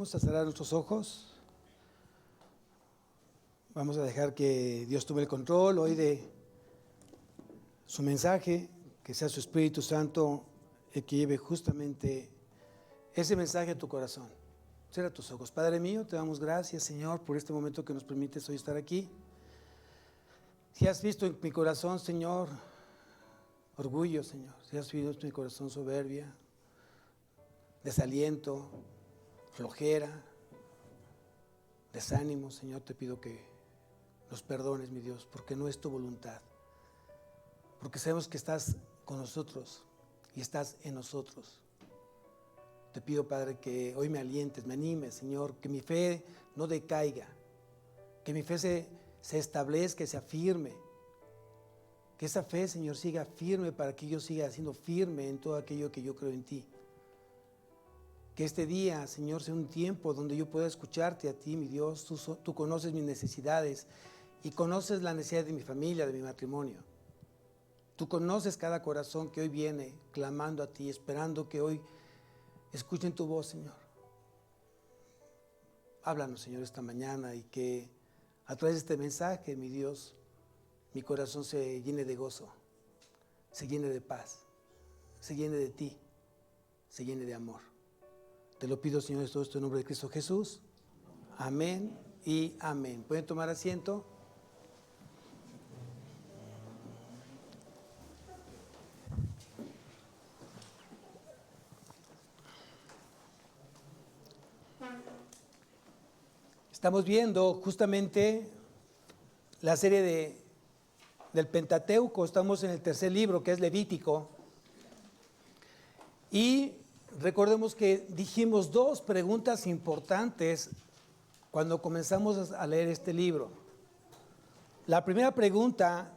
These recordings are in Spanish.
Vamos a cerrar nuestros ojos. Vamos a dejar que Dios tome el control hoy de su mensaje, que sea su Espíritu Santo el que lleve justamente ese mensaje a tu corazón. Cierra tus ojos. Padre mío, te damos gracias, Señor, por este momento que nos permites hoy estar aquí. Si has visto en mi corazón, Señor, orgullo, Señor, si has visto en mi corazón soberbia, desaliento, flojera, desánimo, Señor, te pido que nos perdones, mi Dios, porque no es tu voluntad. Porque sabemos que estás con nosotros y estás en nosotros. Te pido, Padre, que hoy me alientes, me animes, Señor, que mi fe no decaiga, que mi fe se establezca, se afirme. Que esa fe, Señor, siga firme para que yo siga siendo firme en todo aquello que yo creo en ti. Que este día, Señor, sea un tiempo donde yo pueda escucharte a ti, mi Dios. Tú conoces mis necesidades y conoces la necesidad de mi familia, de mi matrimonio. Tú conoces cada corazón que hoy viene clamando a ti, esperando que hoy escuchen tu voz, Señor. Háblanos, Señor, esta mañana y que a través de este mensaje, mi Dios, mi corazón se llene de gozo, se llene de paz, se llene de ti, se llene de amor. Te lo pido, Señor, todo esto en nombre de Cristo Jesús. Amén y amén. ¿Pueden tomar asiento? Estamos viendo justamente la serie del Pentateuco. Estamos en el tercer libro, que es Levítico. Y recordemos que dijimos dos preguntas importantes cuando comenzamos a leer este libro. La primera pregunta: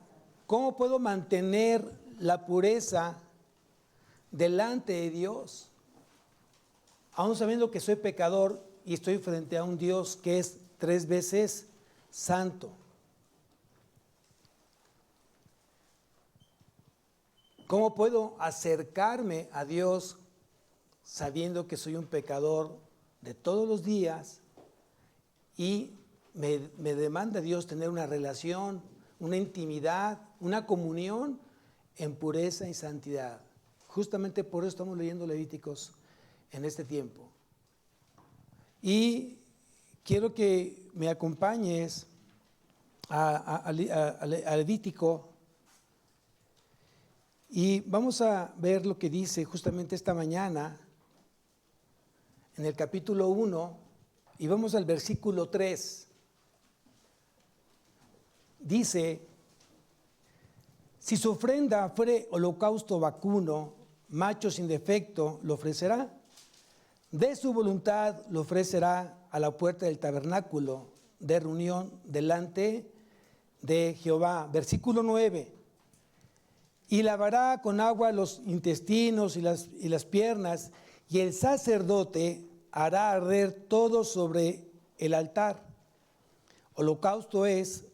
¿cómo puedo mantener la pureza delante de Dios? Aún sabiendo que soy pecador y estoy frente a un Dios que es 3 veces santo. ¿Cómo puedo acercarme a Dios sabiendo que soy un pecador de todos los días y me demanda Dios tener una relación, una intimidad, una comunión en pureza y santidad? Justamente por eso estamos leyendo Levíticos en este tiempo. Y quiero que me acompañes a Levítico. Y vamos a ver lo que dice justamente esta mañana en el capítulo 1 y vamos al versículo 3. Dice: si su ofrenda fuere holocausto vacuno, macho sin defecto, lo ofrecerá. De su voluntad lo ofrecerá a la puerta del tabernáculo de reunión delante de Jehová. Versículo 9. Y lavará con agua los intestinos y las piernas, y el sacerdote hará arder todo sobre el altar. Holocausto es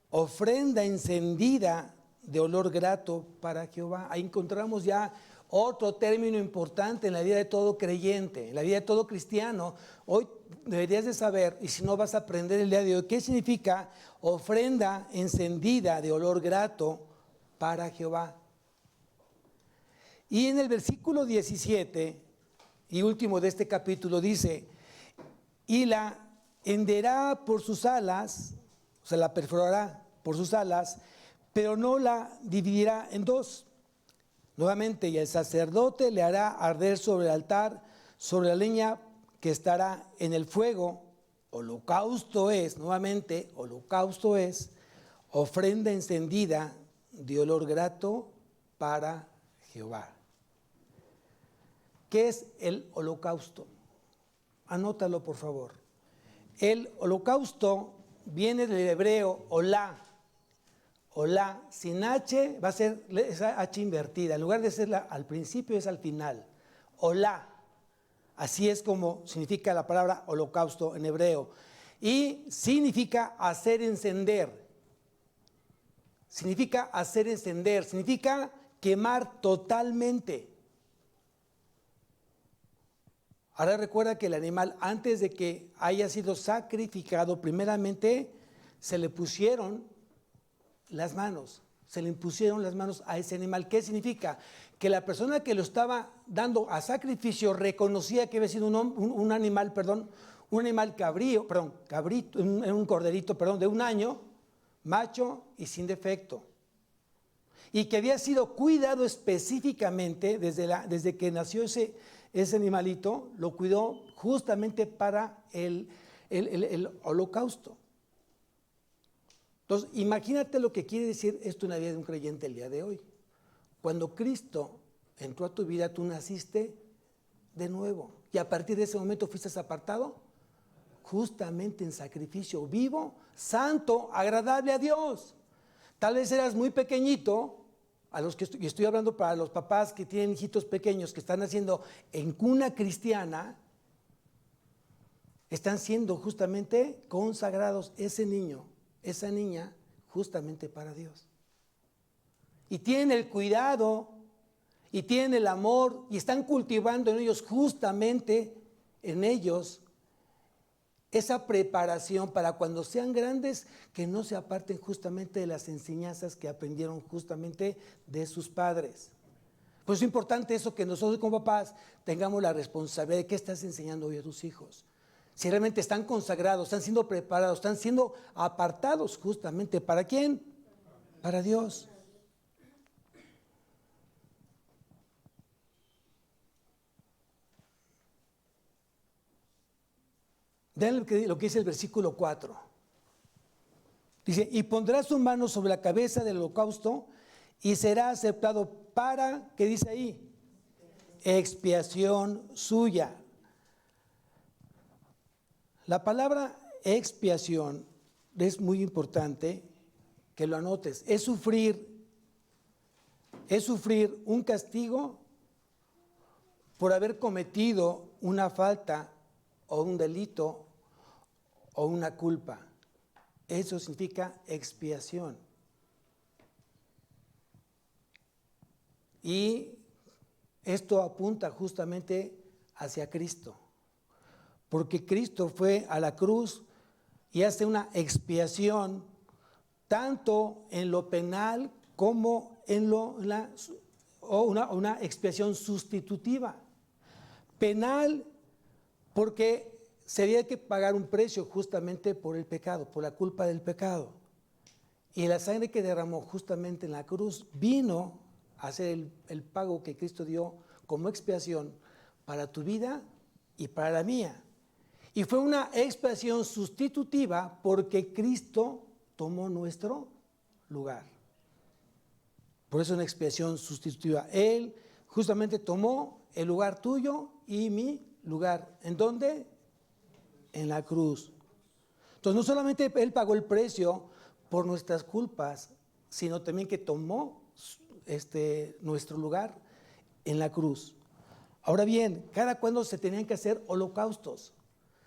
ofrenda encendida de olor grato para Jehová. Ahí encontramos ya otro término importante en la vida de todo creyente, en la vida de todo cristiano. Hoy deberías de saber, y si no vas a aprender el día de hoy, qué significa ofrenda encendida de olor grato para Jehová. Y en el versículo 17 y último de este capítulo dice: y la henderá por sus alas, o sea, la perforará por sus alas, pero no la dividirá en dos. Nuevamente, y el sacerdote le hará arder sobre el altar, sobre la leña que estará en el fuego. Holocausto es, nuevamente, holocausto es ofrenda encendida de olor grato para Jehová. ¿Qué es el holocausto? Anótalo, por favor. El holocausto viene del hebreo olá. Olá, sin H, va a ser esa H invertida. En lugar de ser al principio, es al final. Olá. Así es como significa la palabra holocausto en hebreo. Y significa hacer encender. Significa hacer encender. Significa quemar totalmente. Ahora recuerda que el animal, antes de que haya sido sacrificado, primeramente se le pusieron las manos. Se le impusieron las manos a ese animal. ¿Qué significa? Que la persona que lo estaba dando a sacrificio reconocía que había sido un animal cabrito, un corderito, de un año, macho y sin defecto. Y que había sido cuidado específicamente desde que nació ese animalito, lo cuidó justamente para el holocausto. Entonces, imagínate lo que quiere decir esto en la vida de un creyente el día de hoy. Cuando Cristo entró a tu vida, tú naciste de nuevo. Y a partir de ese momento fuiste apartado justamente en sacrificio vivo, santo, agradable a Dios. Tal vez eras muy pequeñito, y estoy hablando para los papás que tienen hijitos pequeños que están naciendo en cuna cristiana, están siendo justamente consagrados ese niño, esa niña, justamente para Dios. Y tienen el cuidado, y tienen el amor, y están cultivando en ellos esa preparación para cuando sean grandes, que no se aparten justamente de las enseñanzas que aprendieron justamente de sus padres. Pues es importante eso, que nosotros como papás tengamos la responsabilidad de qué estás enseñando hoy a tus hijos. Si realmente están consagrados, están siendo preparados, están siendo apartados justamente, ¿para quién? Para Dios. Vean lo que dice el versículo 4. Dice, y pondrá su mano sobre la cabeza del holocausto y será aceptado para, ¿qué dice ahí? Expiación suya. La palabra expiación es muy importante que lo anotes. Es sufrir un castigo por haber cometido una falta o un delito o una culpa. Eso significa expiación. Y esto apunta justamente hacia Cristo, porque Cristo fue a la cruz y hace una expiación tanto en lo penal como en una expiación sustitutiva. Penal porque se había que pagar un precio justamente por el pecado, por la culpa del pecado. Y la sangre que derramó justamente en la cruz vino a ser el pago que Cristo dio como expiación para tu vida y para la mía. Y fue una expiación sustitutiva porque Cristo tomó nuestro lugar. Por eso es una expiación sustitutiva. Él justamente tomó el lugar tuyo y mi lugar. ¿En dónde? En la cruz. Entonces no solamente Él pagó el precio por nuestras culpas, sino también que tomó nuestro lugar en la cruz. Ahora bien, cada cuando se tenían que hacer holocaustos.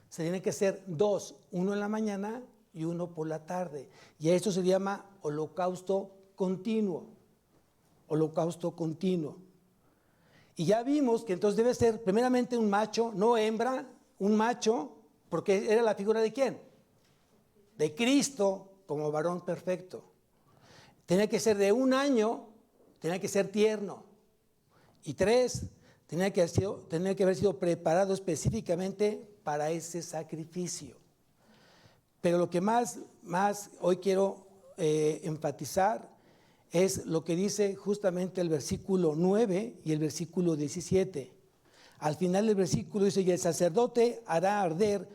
Se tienen que hacer 2, uno en la mañana y uno por la tarde. Y a esto se llama holocausto continuo. Holocausto continuo. Y ya vimos que entonces debe ser primeramente un macho, no hembra, un macho, porque era la figura de ¿quién? De Cristo como varón perfecto. Tenía que ser de 1 año, tenía que ser tierno. Y 3, tenía que haber sido preparado específicamente para ese sacrificio. Pero lo que más hoy quiero enfatizar es lo que dice justamente el versículo 9 y el versículo 17. Al final del versículo dice, y el sacerdote hará arder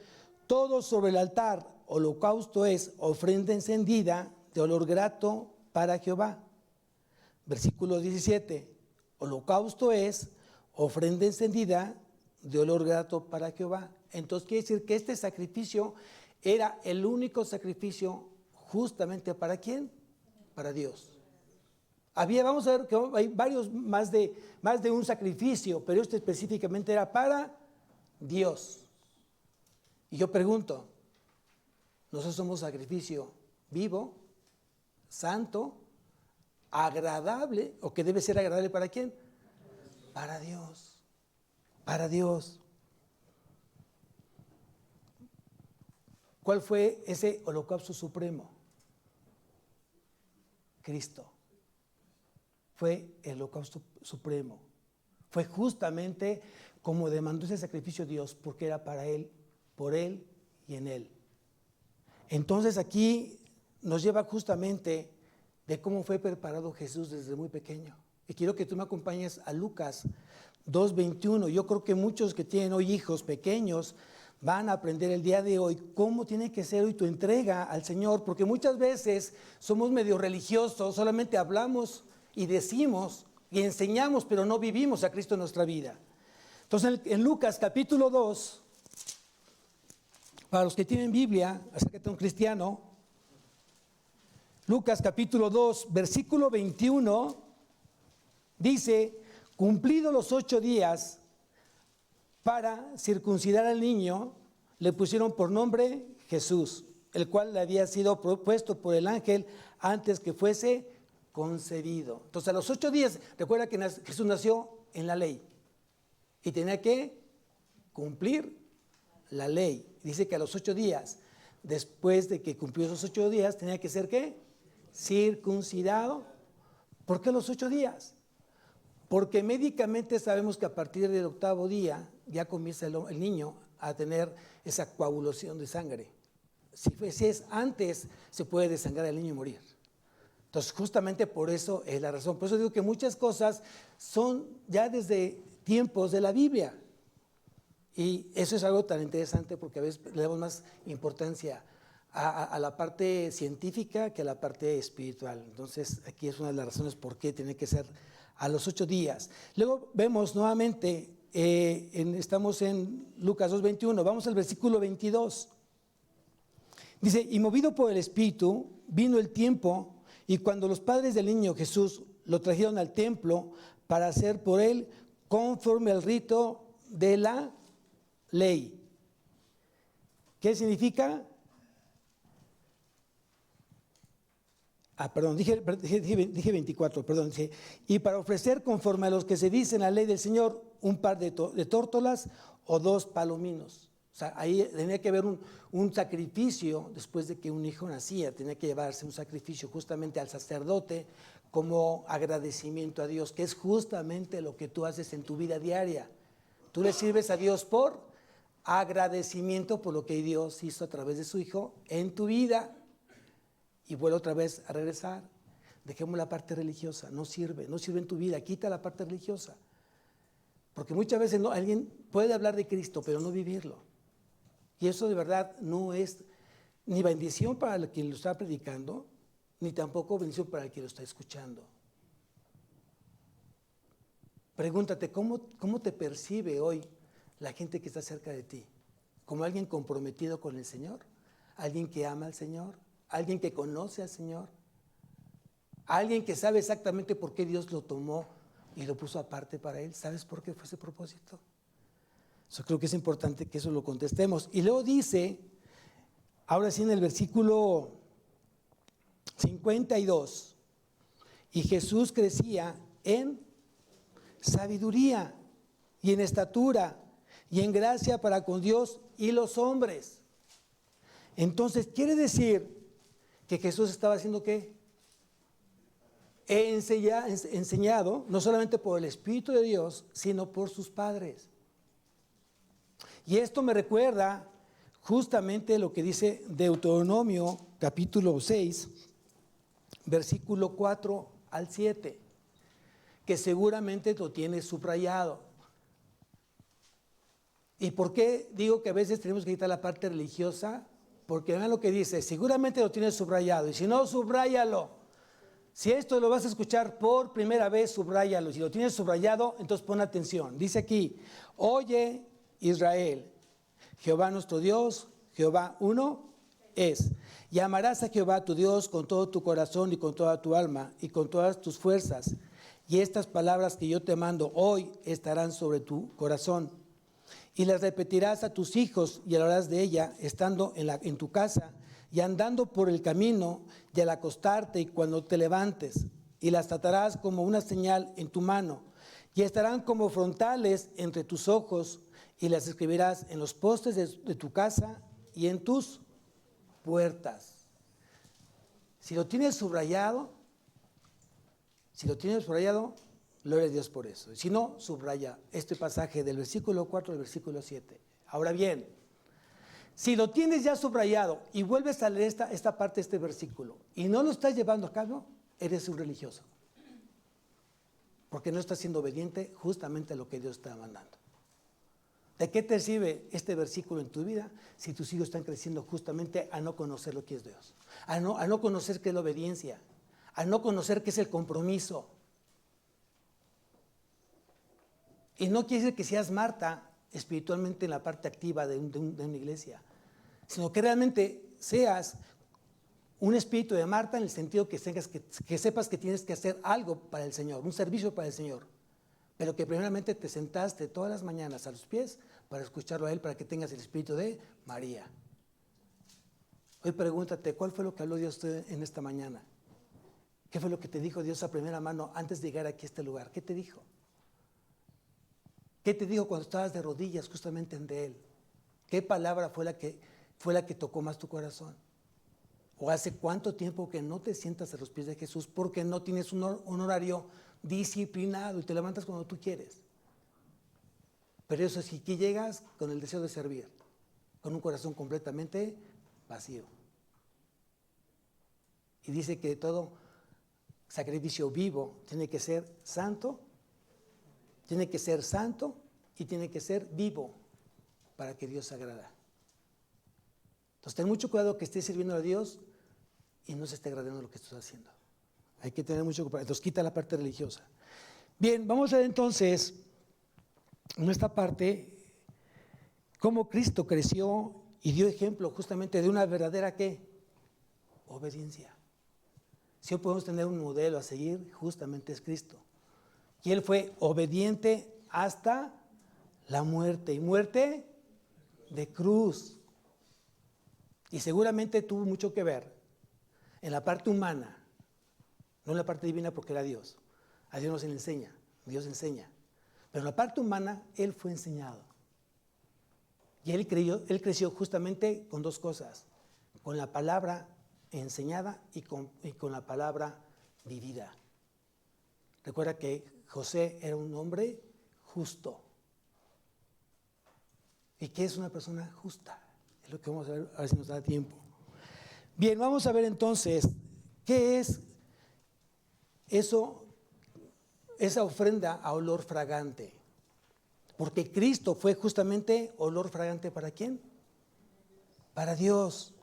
todo sobre el altar. Holocausto es ofrenda encendida de olor grato para Jehová. Versículo 17. Holocausto es ofrenda encendida de olor grato para Jehová. Entonces quiere decir que este sacrificio era el único sacrificio justamente ¿para quién? Para Dios. Vamos a ver que hay varios más de un sacrificio, pero este específicamente era para Dios. Y yo pregunto, ¿nosotros somos sacrificio vivo, santo, agradable, o que debe ser agradable para quién? Para Dios. Para Dios. ¿Cuál fue ese holocausto supremo? Cristo. Fue el holocausto supremo. Fue justamente como demandó ese sacrificio Dios, porque era para Él, por Él y en Él. Entonces aquí nos lleva justamente de cómo fue preparado Jesús desde muy pequeño. Y quiero que tú me acompañes a Lucas 2:21. Yo creo que muchos que tienen hoy hijos pequeños van a aprender el día de hoy cómo tiene que ser hoy tu entrega al Señor, porque muchas veces somos medio religiosos, solamente hablamos y decimos y enseñamos, pero no vivimos a Cristo en nuestra vida. Entonces en Lucas capítulo 2, para los que tienen Biblia, acércate a un cristiano, Lucas capítulo 2, versículo 21, dice: cumplidos los 8 días para circuncidar al niño, le pusieron por nombre Jesús, el cual le había sido propuesto por el ángel antes que fuese concebido. Entonces a los 8 días, recuerda que Jesús nació en la ley y tenía que cumplir la ley. Dice que a los 8 días, después de que cumplió esos 8 días, tenía que ser ¿qué? Circuncidado. ¿Por qué los 8 días? Porque médicamente sabemos que a partir del 8º día ya comienza el niño a tener esa coagulación de sangre. Si es antes, se puede desangrar el niño y morir. Entonces justamente por eso es la razón. Por eso digo que muchas cosas son ya desde tiempos de la Biblia. Y eso es algo tan interesante porque a veces le damos más importancia a la parte científica que a la parte espiritual. Entonces aquí es una de las razones por qué tiene que ser a los 8 días. Luego vemos nuevamente, estamos en Lucas 2:21, vamos al versículo 22. Dice: y movido por el Espíritu, vino el tiempo, y cuando los padres del niño Jesús lo trajeron al templo para hacer por él conforme al rito de la ley. ¿Qué significa? Dije 24, dice: y para ofrecer conforme a los que se dice en la ley del Señor, un par de tórtolas o 2 palominos. O sea, ahí tenía que haber un sacrificio después de que un hijo nacía, tenía que llevarse un sacrificio justamente al sacerdote como agradecimiento a Dios, que es justamente lo que tú haces en tu vida diaria. Tú le sirves a Dios por agradecimiento por lo que Dios hizo a través de su Hijo en tu vida. Y vuelve otra vez a regresar. Dejemos la parte religiosa, no sirve en tu vida, quita la parte religiosa. Porque muchas veces alguien puede hablar de Cristo, pero no vivirlo. Y eso de verdad no es ni bendición para el que lo está predicando, ni tampoco bendición para el que lo está escuchando. Pregúntate, ¿cómo te percibe hoy la gente que está cerca de ti? ¿Como alguien comprometido con el Señor? ¿Alguien que ama al Señor? ¿Alguien que conoce al Señor? ¿Alguien que sabe exactamente por qué Dios lo tomó y lo puso aparte para Él? ¿Sabes por qué fue ese propósito? Yo creo que es importante que eso lo contestemos. Y luego dice, ahora sí en el versículo 52, y Jesús crecía en sabiduría y en estatura y en gracia para con Dios y los hombres. Entonces quiere decir que Jesús estaba haciendo ¿qué? Enseñado no solamente por el Espíritu de Dios, sino por sus padres. Y esto me recuerda justamente lo que dice Deuteronomio capítulo 6, versículo 4 al 7, que seguramente lo tienes subrayado. ¿Y por qué digo que a veces tenemos que quitar la parte religiosa? Porque vean lo que dice, seguramente lo tienes subrayado, y si no, subráyalo. Si esto lo vas a escuchar por primera vez, subráyalo. Si lo tienes subrayado, entonces pon atención. Dice aquí: oye Israel, Jehová nuestro Dios, Jehová uno es. Y amarás a Jehová tu Dios con todo tu corazón y con toda tu alma y con todas tus fuerzas. Y estas palabras que yo te mando hoy estarán sobre tu corazón. Y las repetirás a tus hijos y hablarás de ella estando en tu casa y andando por el camino y al acostarte y cuando te levantes. Y las tratarás como una señal en tu mano y estarán como frontales entre tus ojos y las escribirás en los postes de tu casa y en tus puertas. Si lo tienes subrayado, gloria a Dios por eso. Si no, subraya este pasaje del versículo 4 al versículo 7. Ahora bien, si lo tienes ya subrayado y vuelves a leer esta parte de este versículo y no lo estás llevando a cabo, eres un religioso. Porque no estás siendo obediente justamente a lo que Dios está mandando. ¿De qué te sirve este versículo en tu vida si tus hijos están creciendo justamente a no conocer lo que es Dios? A no conocer qué es la obediencia, a no conocer qué es el compromiso. Y no quiere decir que seas Marta espiritualmente en la parte activa de una iglesia, sino que realmente seas un espíritu de Marta en el sentido que sepas que tienes que hacer algo para el Señor, un servicio para el Señor, pero que primeramente te sentaste todas las mañanas a los pies para escucharlo a Él, para que tengas el espíritu de María. Hoy pregúntate, ¿cuál fue lo que habló Dios en esta mañana? ¿Qué fue lo que te dijo Dios a primera mano antes de llegar aquí a este lugar? ¿Qué te dijo? ¿Qué te dijo cuando estabas de rodillas justamente ante Él? ¿Qué palabra fue la que tocó más tu corazón? ¿O hace cuánto tiempo que no te sientas a los pies de Jesús porque no tienes un horario disciplinado y te levantas cuando tú quieres? Pero eso sí, que llegas con el deseo de servir, con un corazón completamente vacío. Y dice que todo sacrificio vivo tiene que ser santo y tiene que ser vivo para que Dios se agrada. Entonces ten mucho cuidado que estés sirviendo a Dios y no se esté agradando lo que estás haciendo. Hay que tener mucho cuidado. Entonces quita la parte religiosa. Bien, vamos a ver entonces en esta parte cómo Cristo creció y dio ejemplo justamente de una verdadera ¿qué? Obediencia. Si hoy podemos tener un modelo a seguir, justamente es Cristo. Y Él fue obediente hasta la muerte, y muerte de cruz. Y seguramente tuvo mucho que ver en la parte humana, no en la parte divina porque era Dios. A Dios no se le enseña, Dios enseña. Pero en la parte humana, Él fue enseñado. Y Él creció justamente con dos cosas, con la palabra enseñada y con la palabra vivida. Recuerda que José era un hombre justo. ¿Y qué es una persona justa? Es lo que vamos a ver si nos da tiempo. Bien, vamos a ver entonces qué es esa ofrenda a olor fragante. Porque Cristo fue justamente olor fragante ¿para quién? Para Dios.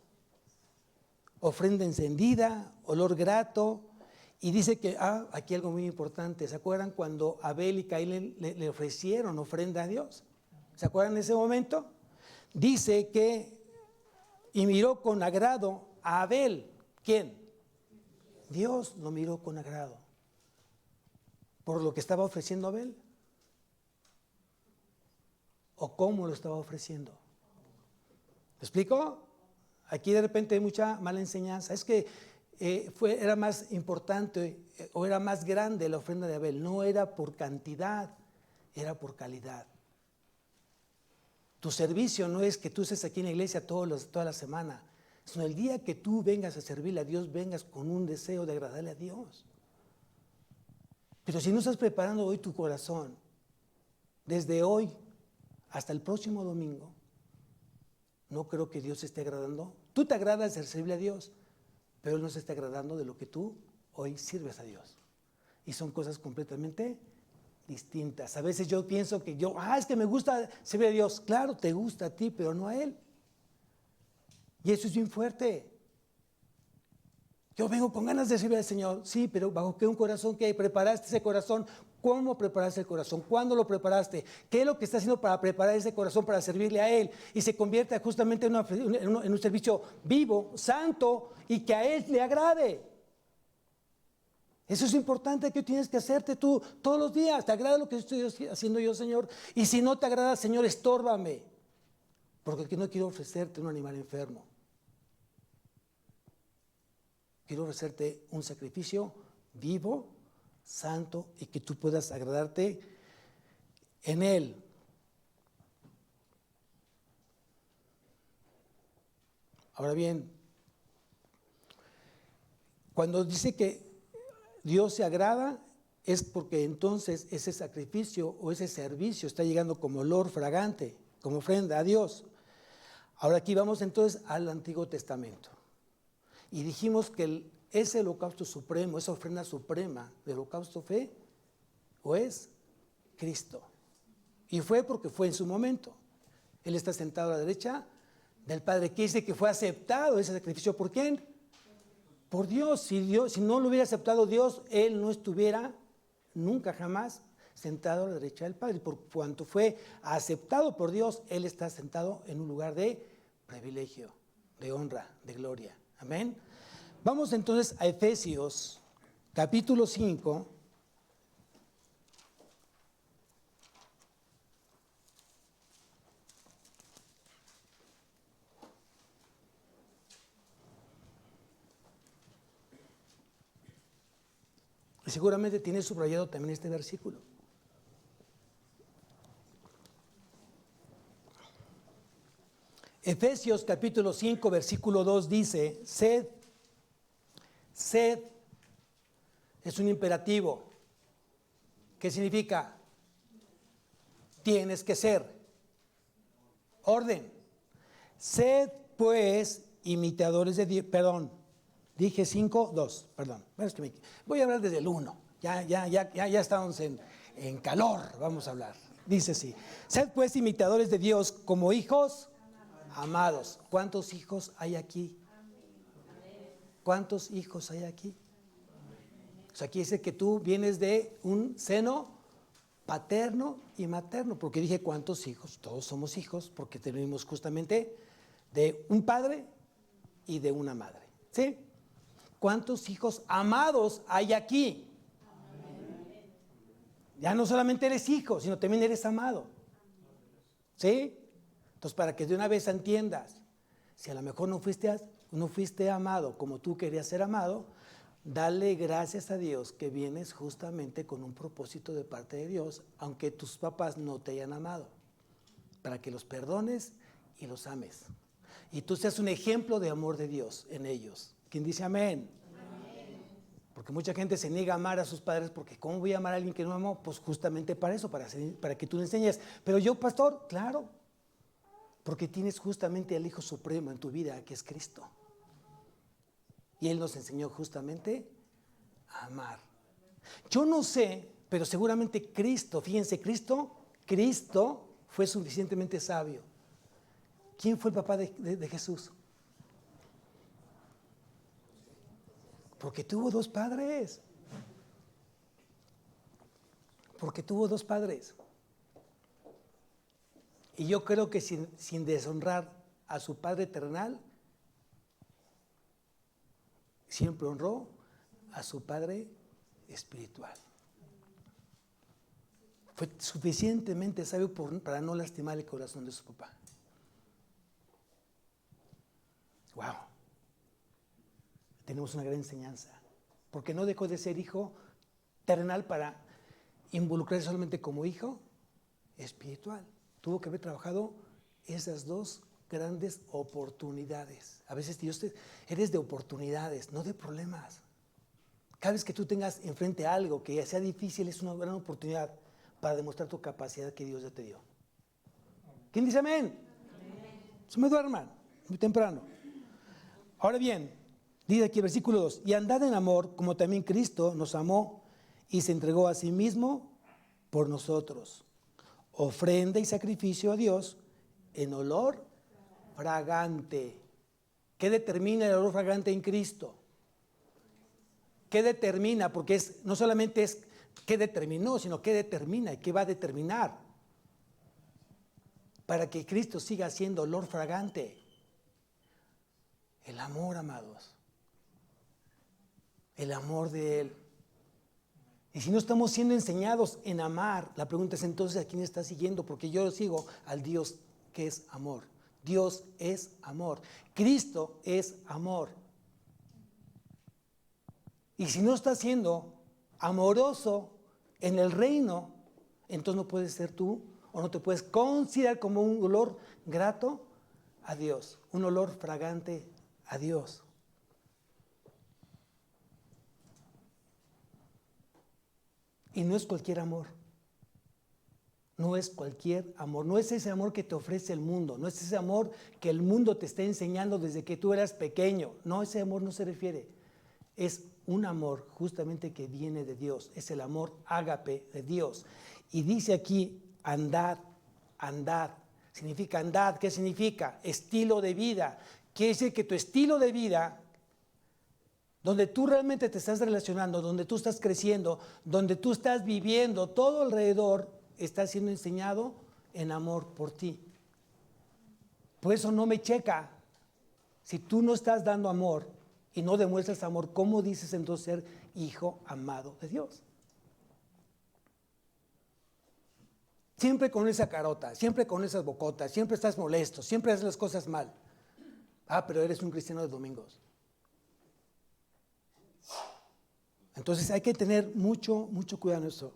Ofrenda encendida, olor grato. Y dice que, aquí algo muy importante, ¿se acuerdan cuando Abel y Caín le ofrecieron ofrenda a Dios? ¿Se acuerdan de ese momento? Dice que, y miró con agrado a Abel. ¿Quién? Dios lo miró con agrado. ¿Por lo que estaba ofreciendo Abel? ¿O cómo lo estaba ofreciendo? ¿Me explico? Aquí de repente hay mucha mala enseñanza. Es que era más importante o era más grande la ofrenda de Abel. No era por cantidad, era por calidad. Tu servicio no es que tú estés aquí en la iglesia toda la semana, sino el día que tú vengas a servirle a Dios, vengas con un deseo de agradarle a Dios. Pero si no estás preparando hoy tu corazón, desde hoy hasta el próximo domingo, no creo que Dios se esté agradando. Tú te agradas de servirle a Dios, pero Él no se está agradando de lo que tú hoy sirves a Dios. Y son cosas completamente distintas. A veces yo pienso que es que me gusta servir a Dios. Claro, te gusta a ti, pero no a Él. Y eso es bien fuerte. Yo vengo con ganas de servir al Señor. Sí, pero ¿bajo qué un corazón que preparaste ese corazón? ¿Cómo preparaste el corazón? ¿Cuándo lo preparaste? ¿Qué es lo que estás haciendo para preparar ese corazón para servirle a Él? Y se convierta justamente en un servicio vivo, santo y que a Él le agrade. Eso es importante que tienes que hacerte tú todos los días. ¿Te agrada lo que estoy haciendo yo, Señor? Y si no te agrada, Señor, estórbame. Porque no quiero ofrecerte un animal enfermo. Quiero ofrecerte un sacrificio vivo, santo y que tú puedas agradarte en Él. Ahora bien, Cuando dice que Dios se agrada, es porque entonces ese sacrificio o ese servicio está llegando como olor fragante, como ofrenda a Dios. Ahora aquí vamos entonces al Antiguo Testamento. Y dijimos que ese holocausto supremo, esa ofrenda suprema del holocausto fue o es Cristo. Y fue porque fue en su momento. Él está sentado a la derecha del Padre, que dice que fue aceptado ese sacrificio. ¿Por quién? Por Dios. Si no lo hubiera aceptado Dios, Él no estuviera nunca jamás sentado a la derecha del Padre. Por cuanto fue aceptado por Dios, Él está sentado en un lugar de privilegio, de honra, de gloria. Amén. Vamos entonces a Efesios, capítulo 5. Y seguramente tiene subrayado también este versículo. Efesios capítulo 5, versículo 2 dice, sed, es un imperativo. ¿Qué significa? Tienes que ser. Orden. Sed pues imitadores de Dios, dije 5, 2, perdón. Voy a hablar desde el 1, ya estamos en calor, vamos a hablar. Dice así, sed pues imitadores de Dios como hijos amados. ¿Cuántos hijos hay aquí? ¿Cuántos hijos hay aquí? O sea, aquí dice que tú vienes de un seno paterno y materno, porque dije cuántos hijos, todos somos hijos, porque tenemos justamente de un padre y de una madre, ¿sí? ¿Cuántos hijos amados hay aquí? Ya no solamente eres hijo, sino también eres amado, ¿sí? Entonces, para que de una vez entiendas, si a lo mejor no fuiste amado como tú querías ser amado, dale gracias a Dios que vienes justamente con un propósito de parte de Dios, aunque tus papás no te hayan amado, para que los perdones y los ames. Y tú seas un ejemplo de amor de Dios en ellos. ¿Quién dice amén? Amén. Porque mucha gente se niega a amar a sus padres porque ¿cómo voy a amar a alguien que no amo? Pues justamente para eso, para que tú le enseñes. Pero yo, pastor, claro, porque tienes justamente al Hijo Supremo en tu vida, que es Cristo. Y Él nos enseñó justamente a amar. Yo no sé, pero seguramente Cristo, fíjense, Cristo fue suficientemente sabio. ¿Quién fue el papá de Jesús? Porque tuvo dos padres. Porque tuvo dos padres. Y yo creo que sin deshonrar a su padre terrenal, siempre honró a su padre espiritual. Fue suficientemente sabio para no lastimar el corazón de su papá. Wow. Tenemos una gran enseñanza. Porque no dejó de ser hijo terrenal para involucrarse solamente como hijo espiritual. Tuvo que haber trabajado esas dos grandes oportunidades. A veces Dios eres de oportunidades, no de problemas. Cada vez que tú tengas enfrente algo que sea difícil, es una gran oportunidad para demostrar tu capacidad que Dios ya te dio. ¿Quién dice amén? Se me duerman, muy temprano. Ahora bien, dice aquí versículo 2, y andad en amor como también Cristo nos amó y se entregó a sí mismo por nosotros. Ofrenda y sacrificio a Dios en olor fragante. ¿Qué determina el olor fragante en Cristo? ¿Qué determina? Porque no solamente es qué determinó, sino qué determina y qué va a determinar para que Cristo siga siendo olor fragante. El amor, amados. El amor de Él. Y si no estamos siendo enseñados en amar, la pregunta es entonces ¿a quién estás siguiendo? Porque yo sigo al Dios que es amor. Dios es amor. Cristo es amor. Y si no estás siendo amoroso en el reino, entonces no puedes ser tú o no te puedes considerar como un olor grato a Dios, un olor fragante a Dios. Y no es cualquier amor. No es cualquier amor. No es ese amor que te ofrece el mundo. No es ese amor que el mundo te está enseñando desde que tú eras pequeño. No, ese amor no se refiere. Es un amor justamente que viene de Dios. Es el amor ágape de Dios. Y dice aquí, andad, andad. Significa andad. ¿Qué significa? Estilo de vida. Quiere decir que tu estilo de vida, donde tú realmente te estás relacionando, donde tú estás creciendo, donde tú estás viviendo, todo alrededor está siendo enseñado en amor por ti. Por eso no me checa. Si tú no estás dando amor y no demuestras amor, ¿cómo dices entonces ser hijo amado de Dios? Siempre con esa carota, siempre con esas bocotas, siempre estás molesto, siempre haces las cosas mal. Ah, pero eres un cristiano de domingos. Entonces hay que tener mucho cuidado en eso.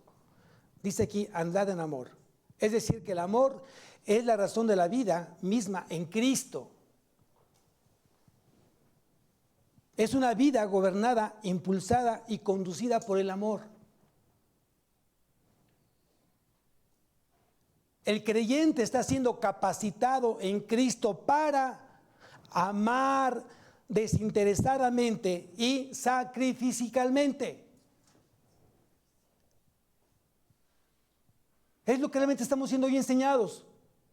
Dice aquí, andad en amor. Es decir, que el amor es la razón de la vida misma en Cristo. Es una vida gobernada, impulsada y conducida por el amor. El creyente está siendo capacitado en Cristo para amar desinteresadamente y sacrificalmente. Es lo que realmente estamos siendo hoy enseñados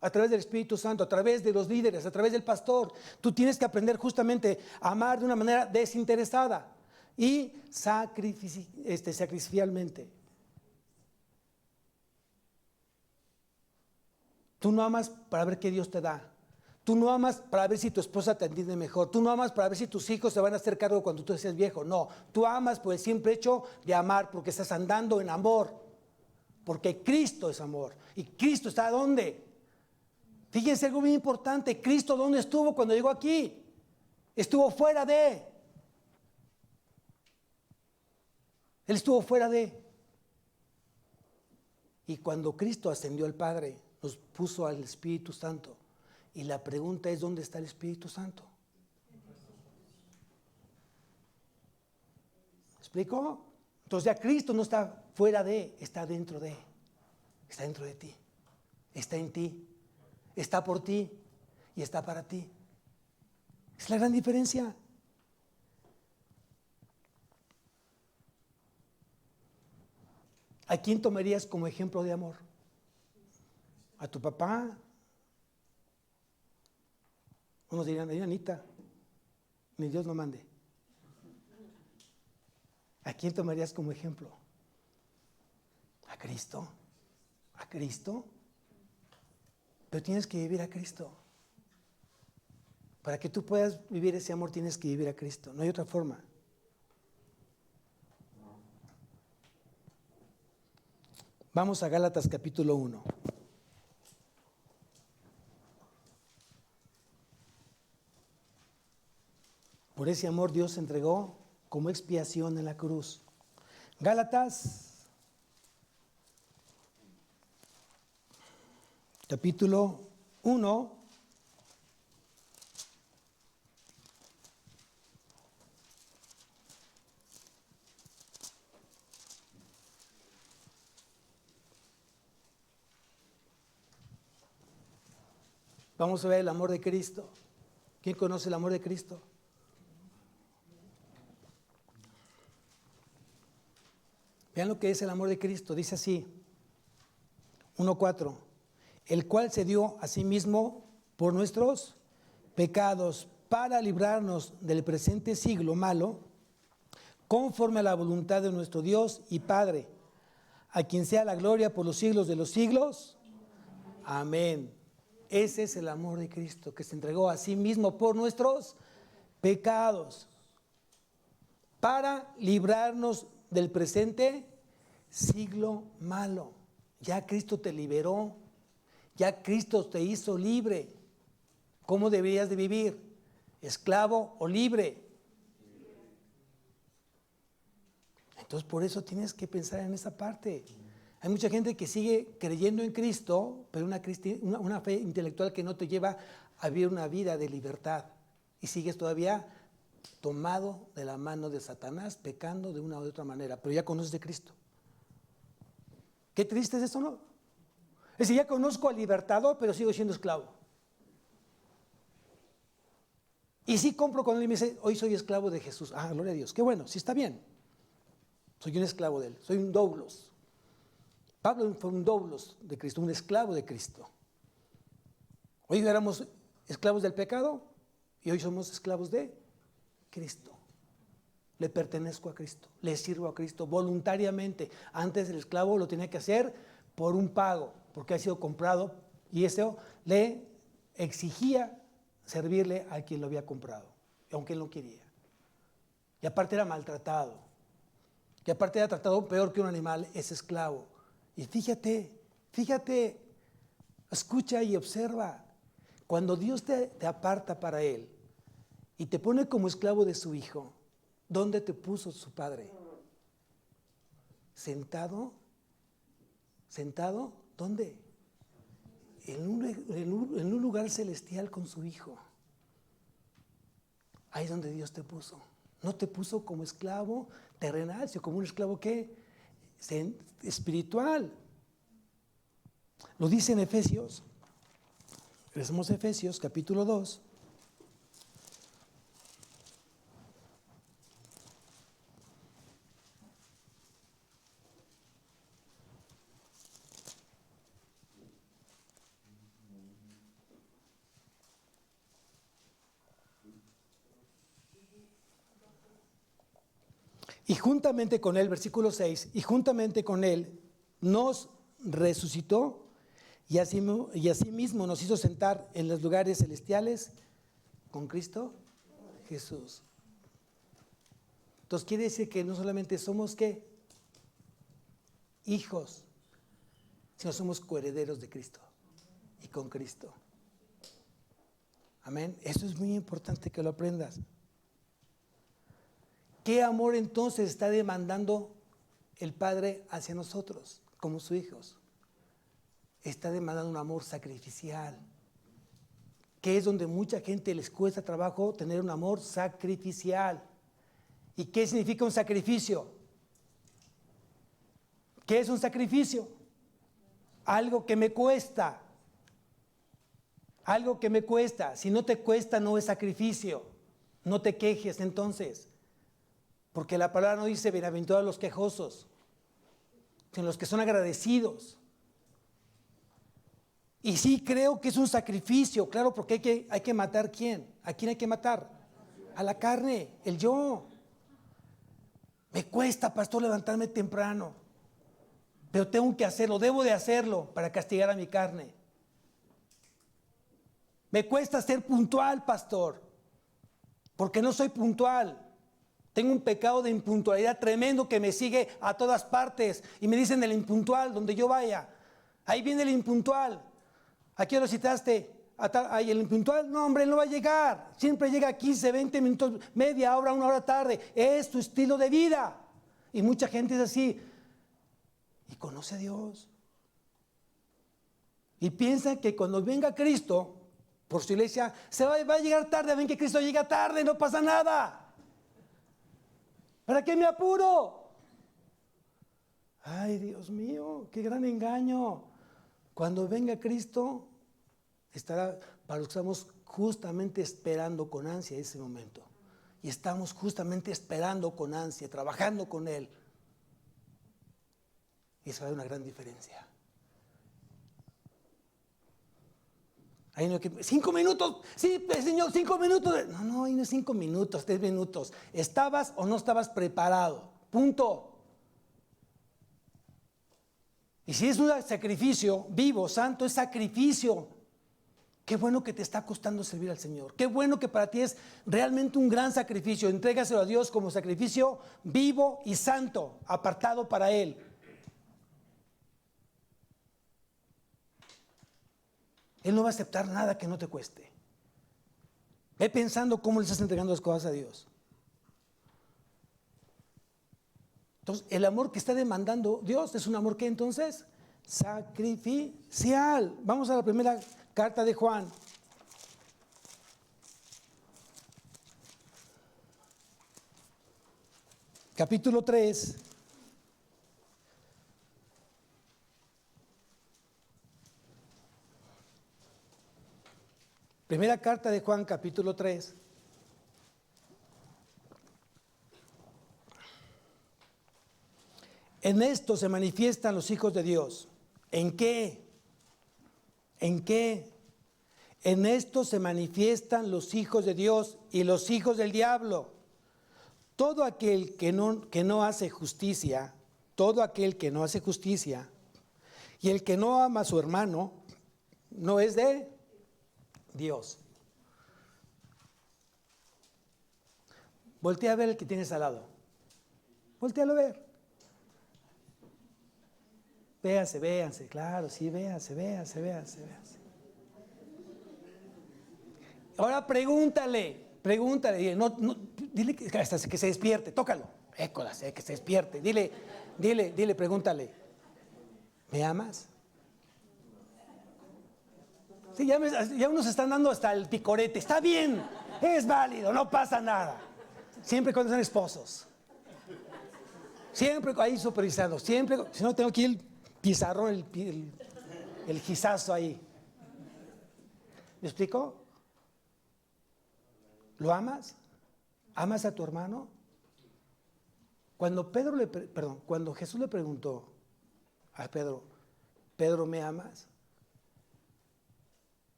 a través del Espíritu Santo, a través de los líderes, a través del pastor. Tú tienes que aprender justamente a amar de una manera desinteresada y sacrificialmente. Tú no amas para ver qué Dios te da. Tú no amas para ver si tu esposa te entiende mejor. Tú no amas para ver si tus hijos se van a hacer cargo cuando tú seas viejo. No, tú amas por el simple hecho de amar, porque estás andando en amor. Porque Cristo es amor. ¿Y Cristo está dónde? Fíjense algo muy importante. ¿Cristo dónde estuvo cuando llegó aquí? Estuvo fuera de. Él estuvo fuera de. Y cuando Cristo ascendió al Padre, nos puso al Espíritu Santo. Y la pregunta es, ¿dónde está el Espíritu Santo? ¿Me explico? Entonces ya Cristo no está fuera de, está dentro de. Está dentro de ti. Está en ti. Está por ti. Y está para ti. Es la gran diferencia. ¿A quién tomarías como ejemplo de amor? ¿A tu papá? Unos dirían, Anita, ni Dios no mande. ¿A quién tomarías como ejemplo? ¿A Cristo? ¿A Cristo? Pero tienes que vivir a Cristo. Para que tú puedas vivir ese amor tienes que vivir a Cristo. No hay otra forma. Vamos a Gálatas capítulo 1. Por ese amor Dios se entregó como expiación en la cruz. Gálatas capítulo 1. Vamos a ver el amor de Cristo. ¿Quién conoce el amor de Cristo? Vean lo que es el amor de Cristo. Dice así, 1:4. El cual se dio a sí mismo por nuestros pecados para librarnos del presente siglo malo, conforme a la voluntad de nuestro Dios y Padre, a quien sea la gloria por los siglos de los siglos. Amén. Ese es el amor de Cristo, que se entregó a sí mismo por nuestros pecados, para librarnos del presente siglo malo. Ya Cristo te liberó, ya Cristo te hizo libre. ¿Cómo deberías de vivir? ¿Esclavo o libre? Entonces por eso tienes que pensar en esa parte. Hay mucha gente que sigue creyendo en Cristo, pero una fe intelectual que no te lleva a vivir una vida de libertad. Y sigues todavía tomado de la mano de Satanás, pecando de una u otra manera, pero ya conoces de Cristo. Qué triste es eso, ¿no? Es decir, ya conozco al libertador, pero sigo siendo esclavo. Y sí compro cuando él me dice, hoy soy esclavo de Jesús. Ah, gloria a Dios, qué bueno, sí está bien. Soy un esclavo de él, soy un doulos. Pablo fue un doulos de Cristo, un esclavo de Cristo. Hoy éramos esclavos del pecado y hoy somos esclavos de Cristo. Le pertenezco a Cristo, le sirvo a Cristo voluntariamente. Antes el esclavo lo tenía que hacer por un pago, porque ha sido comprado y eso le exigía servirle a quien lo había comprado, aunque él no quería. Y aparte era maltratado. Y aparte era tratado peor que un animal, es esclavo. Y fíjate, escucha y observa. Cuando Dios te aparta para Él y te pone como esclavo de su Hijo, ¿dónde te puso su Padre? ¿Sentado? ¿Dónde? En un lugar celestial con su Hijo. Ahí es donde Dios te puso. No te puso como esclavo terrenal, sino como un esclavo ¿qué? Espiritual. Lo dice en Efesios. Leemos Efesios capítulo 2. Y juntamente con él, versículo 6, y juntamente con él nos resucitó y asimismo nos hizo sentar en los lugares celestiales con Cristo Jesús. Entonces quiere decir que no solamente somos ¿qué? Hijos, sino somos coherederos de Cristo y con Cristo. Amén. Eso es muy importante que lo aprendas. ¿Qué amor entonces está demandando el Padre hacia nosotros como sus hijos? Está demandando un amor sacrificial, que es donde mucha gente les cuesta trabajo tener un amor sacrificial. ¿Y qué significa un sacrificio? ¿Qué es un sacrificio? Algo que me cuesta. Algo que me cuesta. Si no te cuesta, no es sacrificio. No te quejes entonces. Porque la palabra no dice bienaventurados los quejosos, sino los que son agradecidos. Y sí creo que es un sacrificio, claro, porque hay que matar ¿quién? ¿A quién hay que matar? A la carne, el yo. Me cuesta, pastor, levantarme temprano, pero tengo que hacerlo, debo de hacerlo para castigar a mi carne. Me cuesta ser puntual, pastor, porque no soy puntual. Tengo un pecado de impuntualidad tremendo que me sigue a todas partes. Y me dicen el impuntual, donde yo vaya. Ahí viene el impuntual. ¿A qué hora citaste? Ahí el impuntual. No, hombre, no va a llegar. Siempre llega 15, 20 minutos, media hora, 1 hora tarde. Es tu estilo de vida. Y mucha gente es así. Y conoce a Dios. Y piensa que cuando venga Cristo, por su iglesia, va a llegar tarde. Ven que Cristo llega tarde, no pasa nada. ¿Para qué me apuro? Ay, Dios mío, qué gran engaño. Cuando venga Cristo, estará para los que estamos justamente esperando con ansia ese momento. Y estamos justamente esperando con ansia, trabajando con Él. Y eso va a dar una gran diferencia. Ahí no, 5 minutos, sí, Señor, 5 minutos. No, ahí no es 5 minutos, 3 minutos. ¿Estabas o no estabas preparado? Punto. Y si es un sacrificio vivo, santo, es sacrificio. Qué bueno que te está costando servir al Señor. Qué bueno que para ti es realmente un gran sacrificio. Entrégaselo a Dios como sacrificio vivo y santo, apartado para Él. Él no va a aceptar nada que no te cueste. Ve pensando cómo le estás entregando las cosas a Dios. Entonces, el amor que está demandando Dios es un amor que entonces sacrificial. Vamos a la primera carta de Juan. Capítulo 3. Primera carta de Juan, capítulo 3. En esto se manifiestan los hijos de Dios. ¿En qué? ¿En qué? En esto se manifiestan los hijos de Dios y los hijos del diablo. Todo aquel que no hace justicia, todo aquel que no hace justicia y el que no ama a su hermano, no es de Dios. Voltea a ver el que tienes al lado. Voltéalo a ver. Véanse, claro, sí, véanse. Ahora pregúntale, dile que hasta que se despierte, tócalo, écolas, que se despierte, dile, pregúntale, ¿me amas? Sí, ya unos están dando hasta el picorete, está bien, es válido, no pasa nada, siempre cuando son esposos, siempre ahí supervisando, siempre, si no tengo aquí el pizarrón, el gizazo ahí, ¿me explico? ¿Lo amas? ¿Amas a tu hermano? Cuando Jesús le preguntó a Pedro, Pedro, ¿me amas?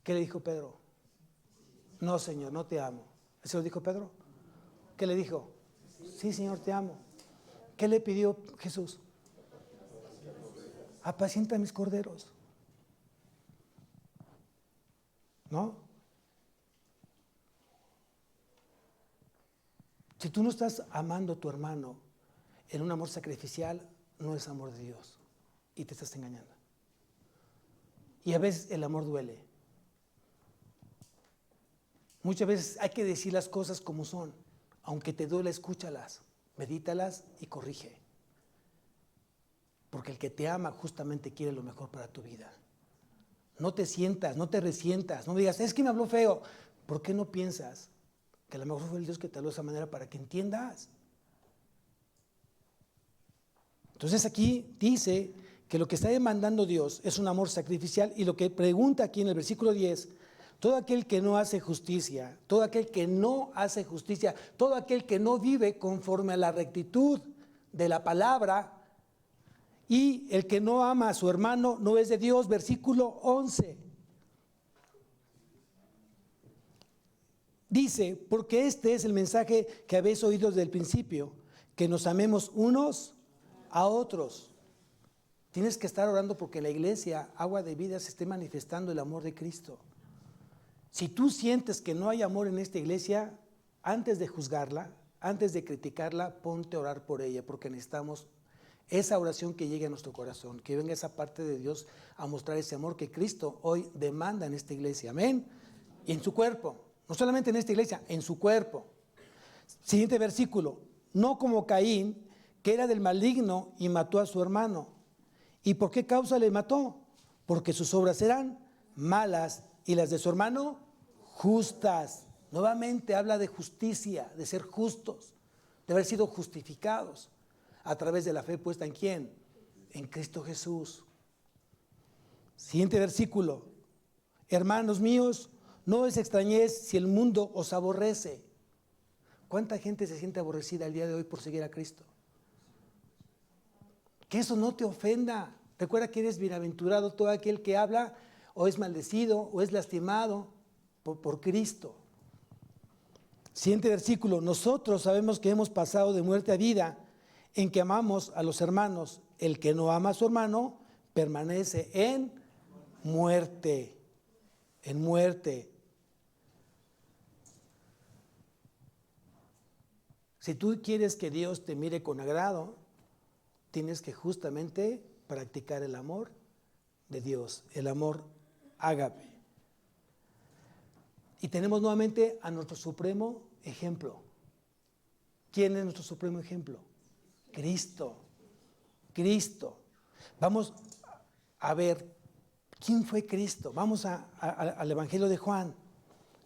¿Qué le dijo Pedro? No, Señor, no te amo. ¿Eso lo dijo Pedro? ¿Qué le dijo? Sí, Señor, te amo. ¿Qué le pidió Jesús? Apacienta mis corderos. ¿No? Si tú no estás amando a tu hermano en un amor sacrificial, no es amor de Dios y te estás engañando. Y a veces el amor duele. Muchas veces hay que decir las cosas como son. Aunque te duele, escúchalas, medítalas y corrige. Porque el que te ama justamente quiere lo mejor para tu vida. No te sientas, no te resientas, no digas, es que me habló feo. ¿Por qué no piensas que a lo mejor fue el Dios que te habló de esa manera para que entiendas? Entonces aquí dice que lo que está demandando Dios es un amor sacrificial, y lo que pregunta aquí en el versículo 10, todo aquel que no hace justicia, todo aquel que no hace justicia, todo aquel que no vive conforme a la rectitud de la palabra, y el que no ama a su hermano no es de Dios. Versículo 11. Dice, porque este es el mensaje que habéis oído desde el principio, que nos amemos unos a otros. Tienes que estar orando porque la iglesia, Agua de Vida, se esté manifestando el amor de Cristo. Si tú sientes que no hay amor en esta iglesia, antes de juzgarla, antes de criticarla, ponte a orar por ella, porque necesitamos esa oración que llegue a nuestro corazón, que venga esa parte de Dios a mostrar ese amor que Cristo hoy demanda en esta iglesia. Amén. Y en su cuerpo, no solamente en esta iglesia, en su cuerpo. Siguiente versículo. No como Caín, que era del maligno y mató a su hermano. ¿Y por qué causa le mató? Porque sus obras eran malas y las de su hermano justas. Nuevamente habla de justicia, de ser justos, de haber sido justificados a través de la fe puesta ¿en quién? En Cristo Jesús. Siguiente versículo. Hermanos míos, no os extrañéis si el mundo os aborrece. ¿Cuánta gente se siente aborrecida el día de hoy por seguir a Cristo? Que eso no te ofenda. Recuerda que eres bienaventurado todo aquel que habla o es maldecido o es lastimado por Cristo. Siguiente versículo. Nosotros sabemos que hemos pasado de muerte a vida en que amamos a los hermanos. El que no ama a su hermano permanece en muerte. En muerte. Si tú quieres que Dios te mire con agrado, tienes que justamente practicar el amor de Dios, el amor ágape. Y tenemos nuevamente a nuestro supremo ejemplo. ¿Quién es nuestro supremo ejemplo? Cristo. Cristo. Vamos a ver quién fue Cristo. Vamos al Evangelio de Juan,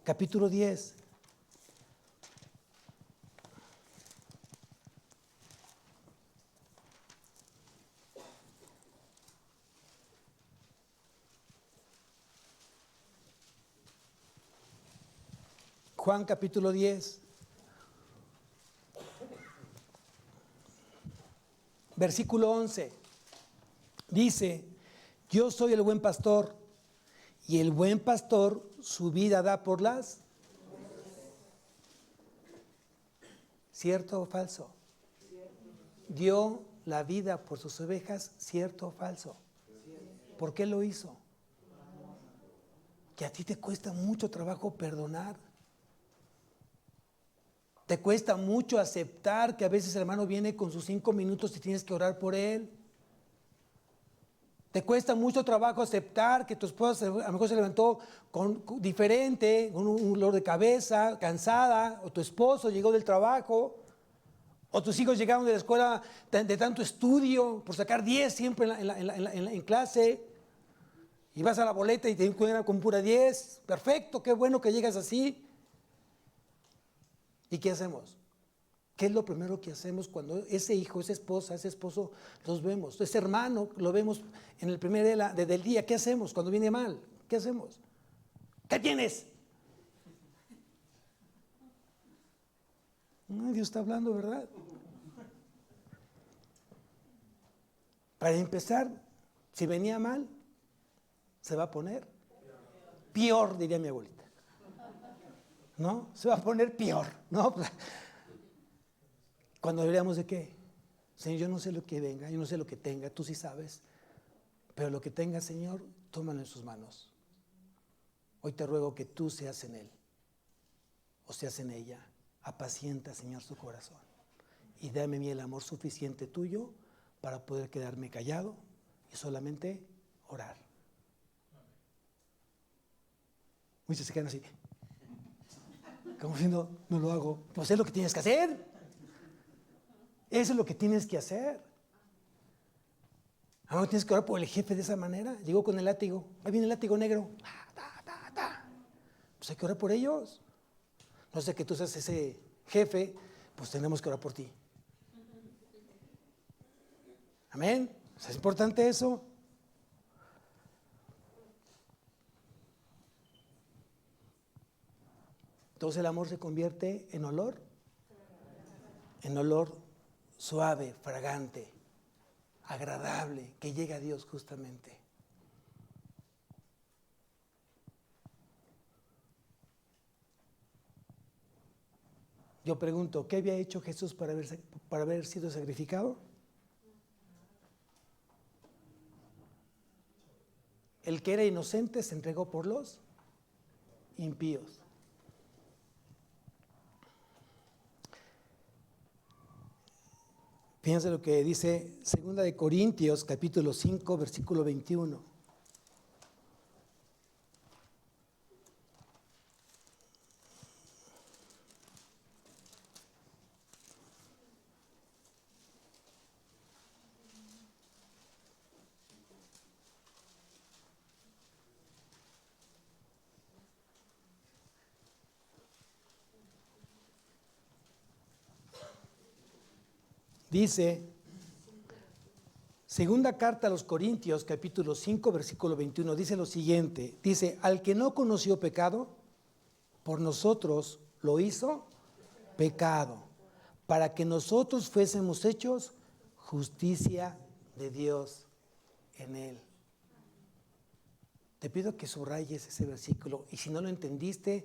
capítulo 10. Juan capítulo 10, versículo 11. Dice, yo soy el buen pastor, y el buen pastor su vida da por las. ¿Cierto o falso? Dio la vida por sus ovejas, ¿cierto o falso? ¿Por qué lo hizo? Que a ti te cuesta mucho trabajo perdonar. Te cuesta mucho aceptar que a veces el hermano viene con sus 5 minutos y tienes que orar por él. Te cuesta mucho trabajo aceptar que tu esposa a lo mejor se levantó diferente, con un dolor de cabeza, cansada, o tu esposo llegó del trabajo, o tus hijos llegaron de la escuela de tanto estudio, por sacar 10 siempre en clase, y vas a la boleta y te encuentran con pura 10. Perfecto, qué bueno que llegas así. ¿Y qué hacemos? ¿Qué es lo primero que hacemos cuando ese hijo, esa esposa, ese esposo los vemos? Ese hermano lo vemos en el primer del día. ¿Qué hacemos cuando viene mal? ¿Qué hacemos? ¿Qué tienes? Dios está hablando, ¿verdad? Para empezar, si venía mal, se va a poner peor, diría mi abuelita. ¿No? Se va a poner peor, ¿no? Cuando deberíamos de qué? Señor, yo no sé lo que venga, yo no sé lo que tenga, tú sí sabes, pero lo que tenga, Señor, tómalo en sus manos. Hoy te ruego que tú seas en él, o seas en ella. Apacienta, Señor, su corazón, y dame a mí el amor suficiente tuyo para poder quedarme callado y solamente orar. Muchos se quedan así, como si no lo hago. Pues es lo que tienes que hacer. Eso es lo que tienes que hacer. Ahora tienes que orar por el jefe de esa manera. Llegó con el látigo. Ahí viene el látigo negro. Pues hay que orar por ellos. No sé que tú seas ese jefe, pues tenemos que orar por ti. Amén. ¿Es importante eso? Entonces el amor se convierte en olor suave, fragante, agradable, que llega a Dios justamente. Yo pregunto, ¿qué había hecho Jesús para haber sido sacrificado? El que era inocente se entregó por los impíos. Fíjense lo que dice 2 Corintios capítulo 5 versículo 21. Dice, segunda carta a los Corintios, capítulo 5, versículo 21, dice lo siguiente, dice, al que no conoció pecado, por nosotros lo hizo pecado, para que nosotros fuésemos hechos justicia de Dios en él. Te pido que subrayes ese versículo, y si no lo entendiste,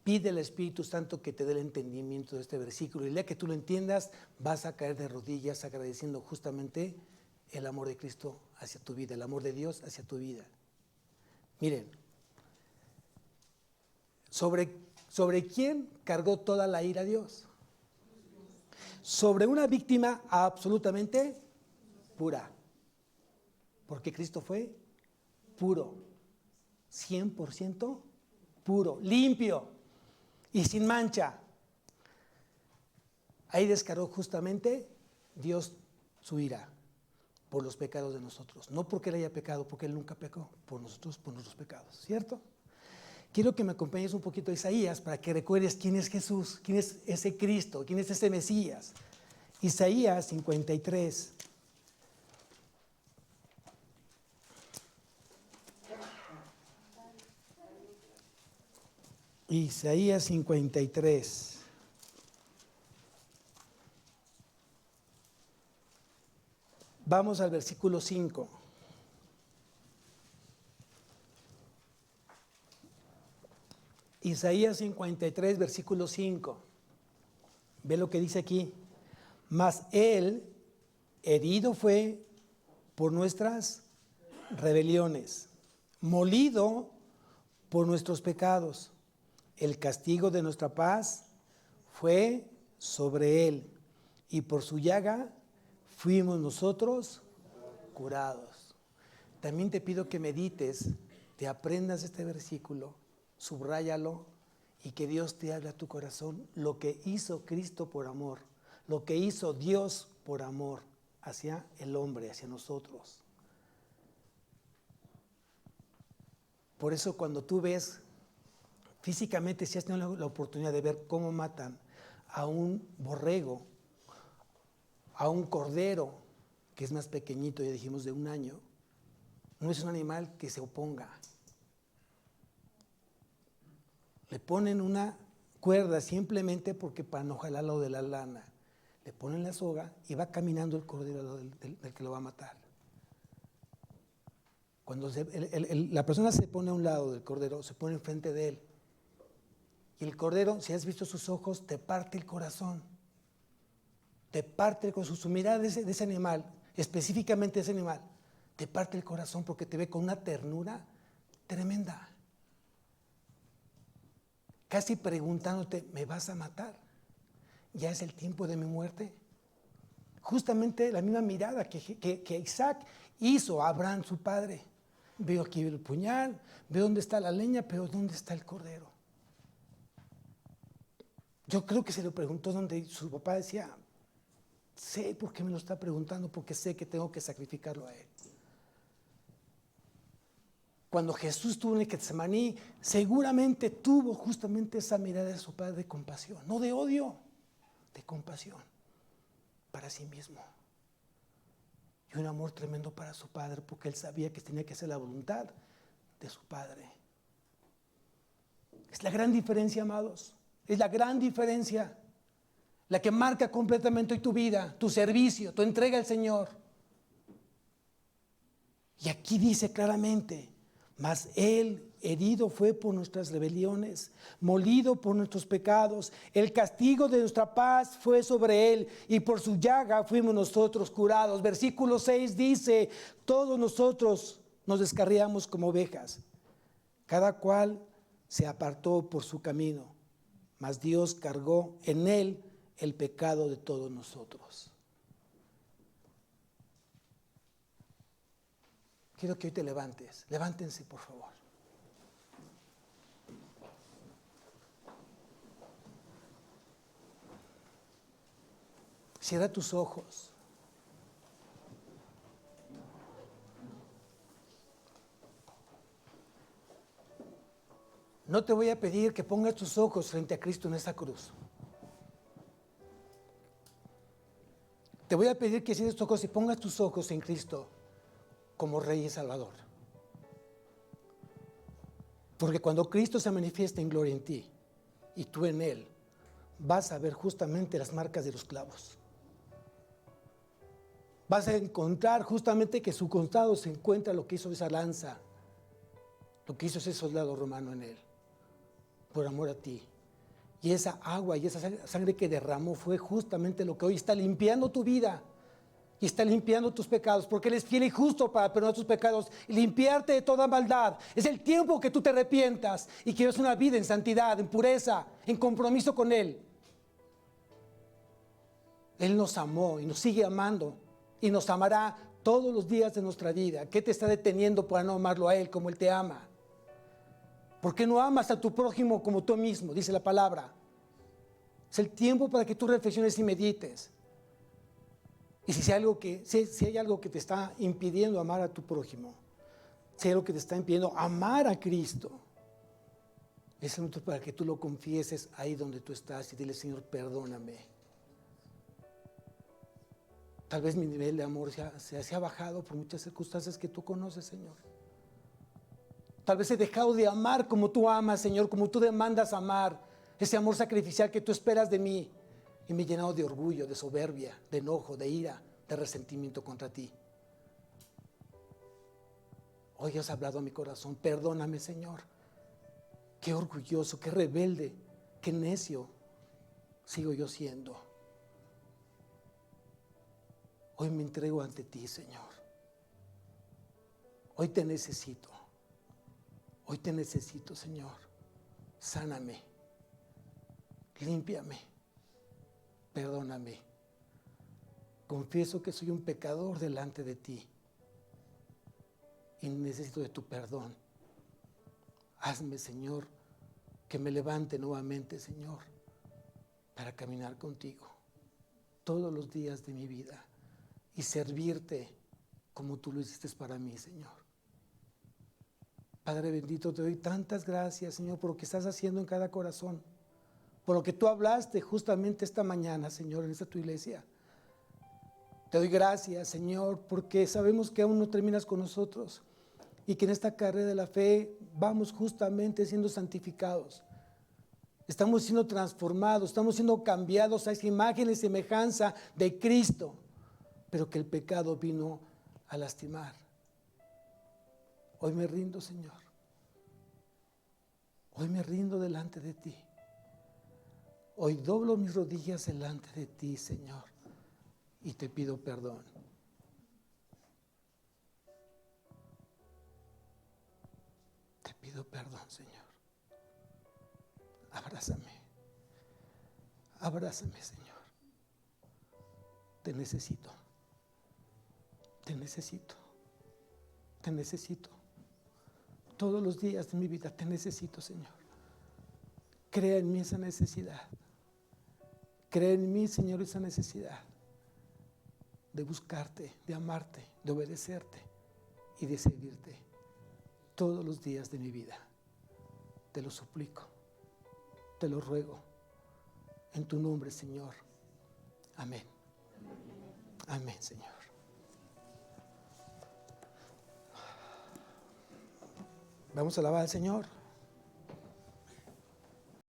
pide al Espíritu Santo que te dé el entendimiento de este versículo. Y el día que tú lo entiendas, vas a caer de rodillas agradeciendo justamente el amor de Cristo hacia tu vida, el amor de Dios hacia tu vida. Miren, ¿sobre quién cargó toda la ira Dios? Sobre una víctima absolutamente pura. Porque Cristo fue puro, 100% puro, limpio y sin mancha. Ahí descargó justamente Dios su ira por los pecados de nosotros. No porque Él haya pecado, porque Él nunca pecó, por nosotros, por nuestros pecados, ¿cierto? Quiero que me acompañes un poquito a Isaías para que recuerdes quién es Jesús, quién es ese Cristo, quién es ese Mesías. Isaías 53. Isaías 53. Vamos al versículo 5. Isaías 53, versículo 5. Ve lo que dice aquí. Mas Él herido fue por nuestras rebeliones, molido por nuestros pecados. El castigo de nuestra paz fue sobre Él, y por su llaga fuimos nosotros curados. También te pido que medites, te aprendas este versículo, subráyalo y que Dios te hable a tu corazón lo que hizo Cristo por amor, lo que hizo Dios por amor hacia el hombre, hacia nosotros. Por eso cuando tú ves físicamente, si has tenido la oportunidad de ver cómo matan a un borrego, a un cordero, que es más pequeñito, ya dijimos de 1 año, no es un animal que se oponga. Le ponen una cuerda simplemente porque para no jalarlo de la lana. Le ponen la soga y va caminando el cordero del que lo va a matar. Cuando la persona se pone a un lado del cordero, se pone enfrente de él. Y el cordero, si has visto sus ojos, te parte el corazón. Te parte con su mirada de ese animal, específicamente ese animal, te parte el corazón porque te ve con una ternura tremenda. Casi preguntándote, ¿me vas a matar? ¿Ya es el tiempo de mi muerte? Justamente la misma mirada que Isaac hizo a Abraham, su padre. Veo aquí el puñal, veo dónde está la leña, pero ¿dónde está el cordero? Yo creo que se lo preguntó donde su papá decía, sé por qué me lo está preguntando, porque sé que tengo que sacrificarlo a él. Cuando Jesús estuvo en el Getsemaní, seguramente tuvo justamente esa mirada de su padre de compasión, no de odio, de compasión para sí mismo. Y un amor tremendo para su padre, porque él sabía que tenía que hacer la voluntad de su padre. Es la gran diferencia, amados. Es la gran diferencia. La que marca completamente hoy tu vida, tu servicio, tu entrega al Señor. Y aquí dice claramente, mas Él herido fue por nuestras rebeliones, molido por nuestros pecados. El castigo de nuestra paz fue sobre Él y por su llaga fuimos nosotros curados. Versículo 6 dice, todos nosotros nos descarriamos como ovejas. Cada cual se apartó por su camino, mas Dios cargó en Él el pecado de todos nosotros. Quiero que hoy te levantes. Levántense, por favor. Cierra tus ojos. No te voy a pedir que pongas tus ojos frente a Cristo en esa cruz. Te voy a pedir que cierres tus ojos y pongas tus ojos en Cristo como Rey y Salvador. Porque cuando Cristo se manifiesta en gloria en ti y tú en Él, vas a ver justamente las marcas de los clavos. Vas a encontrar justamente que su costado se encuentra lo que hizo esa lanza, lo que hizo ese soldado romano en Él, por amor a ti. Y esa agua y esa sangre que derramó fue justamente lo que hoy está limpiando tu vida y está limpiando tus pecados, porque Él es fiel y justo para perdonar tus pecados y limpiarte de toda maldad. Es el tiempo que tú te arrepientas y que vivas una vida en santidad, en pureza, en compromiso con Él. Él nos amó y nos sigue amando y nos amará todos los días de nuestra vida. ¿Qué te está deteniendo para no amarlo a Él como Él te ama? ¿Por qué no amas a tu prójimo como tú mismo? Dice la palabra. Es el tiempo para que tú reflexiones y medites. Y si hay algo que te está impidiendo amar a tu prójimo, si hay algo que te está impidiendo amar a Cristo, es el momento para que tú lo confieses ahí donde tú estás y dile, Señor, perdóname. Tal vez mi nivel de amor se ha bajado por muchas circunstancias que tú conoces, Señor. Tal vez he dejado de amar como tú amas, Señor, como tú demandas amar. Ese amor sacrificial que tú esperas de mí. Y me he llenado de orgullo, de soberbia, de enojo, de ira, de resentimiento contra ti. Hoy has hablado a mi corazón. Perdóname, Señor. Qué orgulloso, qué rebelde, qué necio sigo yo siendo. Hoy me entrego ante ti, Señor. Hoy te necesito. Hoy te necesito, Señor. Sáname. Límpiame. Perdóname. Confieso que soy un pecador delante de ti y necesito de tu perdón. Hazme, Señor, que me levante nuevamente, Señor, para caminar contigo todos los días de mi vida y servirte como tú lo hiciste para mí, Señor. Padre bendito, te doy tantas gracias, Señor, por lo que estás haciendo en cada corazón, por lo que tú hablaste justamente esta mañana, Señor, en esta tu iglesia. Te doy gracias, Señor, porque sabemos que aún no terminas con nosotros y que en esta carrera de la fe vamos justamente siendo santificados. Estamos siendo transformados, estamos siendo cambiados a esa imagen y semejanza de Cristo, pero que el pecado vino a lastimar. Hoy me rindo, Señor. Hoy me rindo delante de ti. Hoy doblo mis rodillas delante de ti, Señor, y te pido perdón. Te pido perdón, Señor. Abrázame. Abrázame, Señor. Te necesito. Te necesito. Te necesito. Todos los días de mi vida te necesito, Señor. Crea en mí esa necesidad. Crea en mí, Señor, esa necesidad de buscarte, de amarte, de obedecerte y de servirte todos los días de mi vida. Te lo suplico, te lo ruego, en tu nombre, Señor. Amén. Amén, Señor. Vamos a alabar al Señor.